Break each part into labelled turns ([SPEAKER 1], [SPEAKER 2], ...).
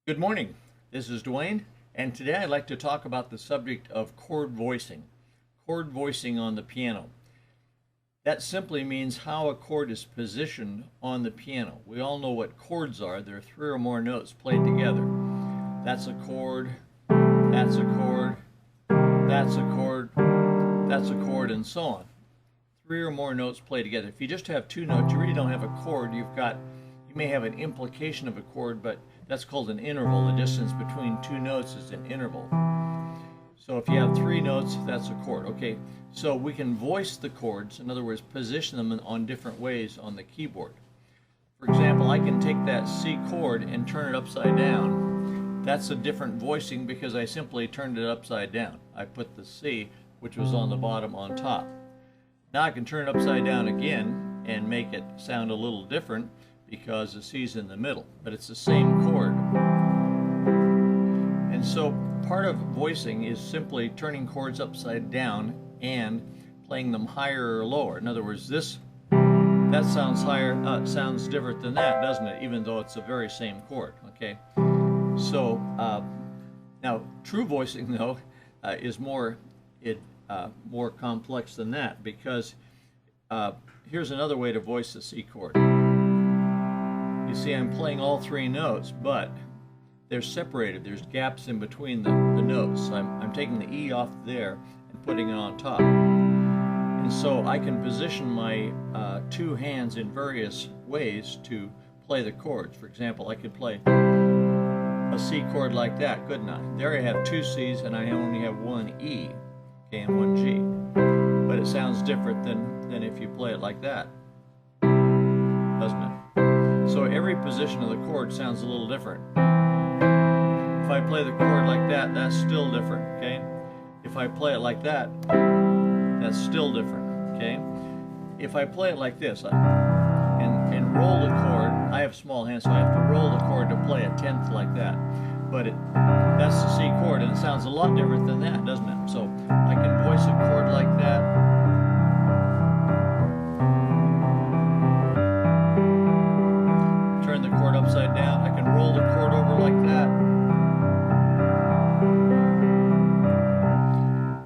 [SPEAKER 1] Good morning. This is Dwayne, and today I'd like to talk about the subject of chord voicing. Chord voicing on the piano. That simply means how a chord is positioned on the piano. We all know what chords are. There are three or more notes played together. That's a chord, that's a chord, that's a chord, that's a chord, and so on. Three or more notes played together. If you just have two notes, you really don't have a chord. You may have an implication of a chord, but that's called an interval. The distance between two notes is an interval. So if you have three notes, that's a chord. Okay, so we can voice the chords, in other words, position them on different ways on the keyboard. For example, I can take that C chord and turn it upside down. That's a different voicing because I simply turned it upside down. I put the C, which was on the bottom, on top. Now I can turn it upside down again and make it sound a little different because the C's in the middle, but it's the same chord. And so part of voicing is simply turning chords upside down and playing them higher or lower. In other words, that sounds higher, sounds different than that, doesn't it? Even though it's the very same chord. Okay. So now true voicing though is more complex than that, because here's another way to voice the C chord. You see, I'm playing all three notes, but they're separated. There's gaps in between the notes. I'm taking the E off there and putting it on top. And so I can position my two hands in various ways to play the chords. For example, I could play a C chord like that, couldn't I? There I have two C's and I only have one E, okay, and one G. But it sounds different than if you play it like that, doesn't it? So every position of the chord sounds a little different. If I play the chord like that, that's still different, okay? If I play it like that, that's still different, okay? If I play it like this and roll the chord, I have small hands, so I have to roll the chord to play a tenth like that. But that's the C chord, and it sounds a lot different than that, doesn't it? So I can voice a chord like that. Turn the chord upside down. I can roll the chord over like that.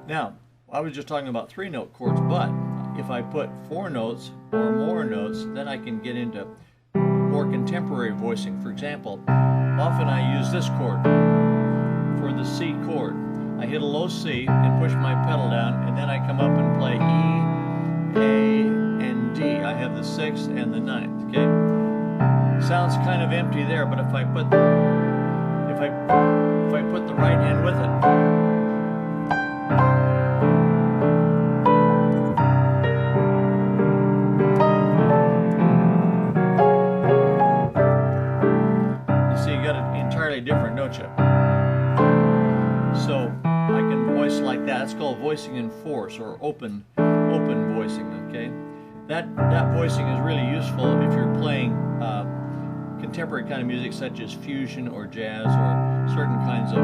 [SPEAKER 1] Now, I was just talking about three note chords, but if I put four notes or more notes, then I can get into more contemporary voicing. For example, often I use this chord for the C chord. I hit a low C and push my pedal down, and then I come up and play E, A, and D. I have the sixth and the ninth, okay? Sounds kind of empty there, but if I put the right hand with it, you see, you got it entirely different, don't you? So I can voice like that. It's called voicing in force, or open voicing. Okay, that voicing is really useful if you're playing contemporary kind of music such as fusion or jazz or certain kinds of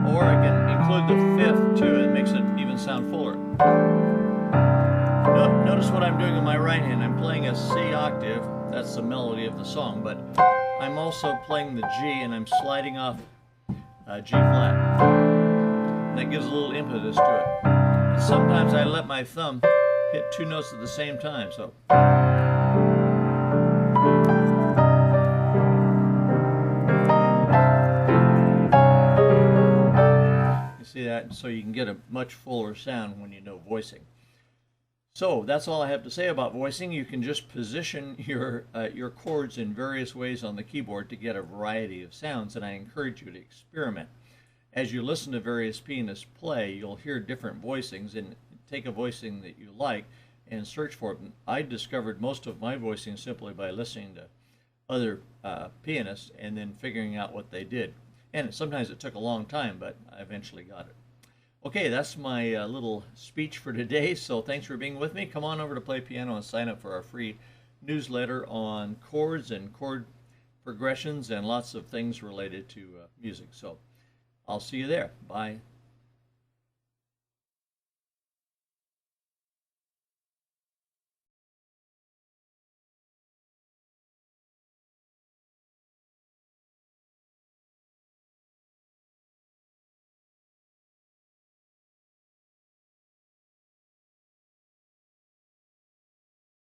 [SPEAKER 1] or I can include the fifth too. It makes it even sound fuller. Notice what I'm doing with my right hand. I'm playing a C octave. That's the melody of the song, but I'm also playing the G and I'm sliding off G flat. And that gives a little impetus to it. And sometimes I let my thumb hit two notes at the same time, so. You see that? So you can get a much fuller sound when you know voicing. So that's all I have to say about voicing. You can just position your chords in various ways on the keyboard to get a variety of sounds, and I encourage you to experiment. As you listen to various pianists play, you'll hear different voicings, and take a voicing that you like and search for it. I discovered most of my voicing simply by listening to other pianists and then figuring out what they did. And sometimes it took a long time, but I eventually got it. Okay, that's my little speech for today, so thanks for being with me. Come on over to Play Piano and sign up for our free newsletter on chords and chord progressions and lots of things related to music. So I'll see you there. Bye.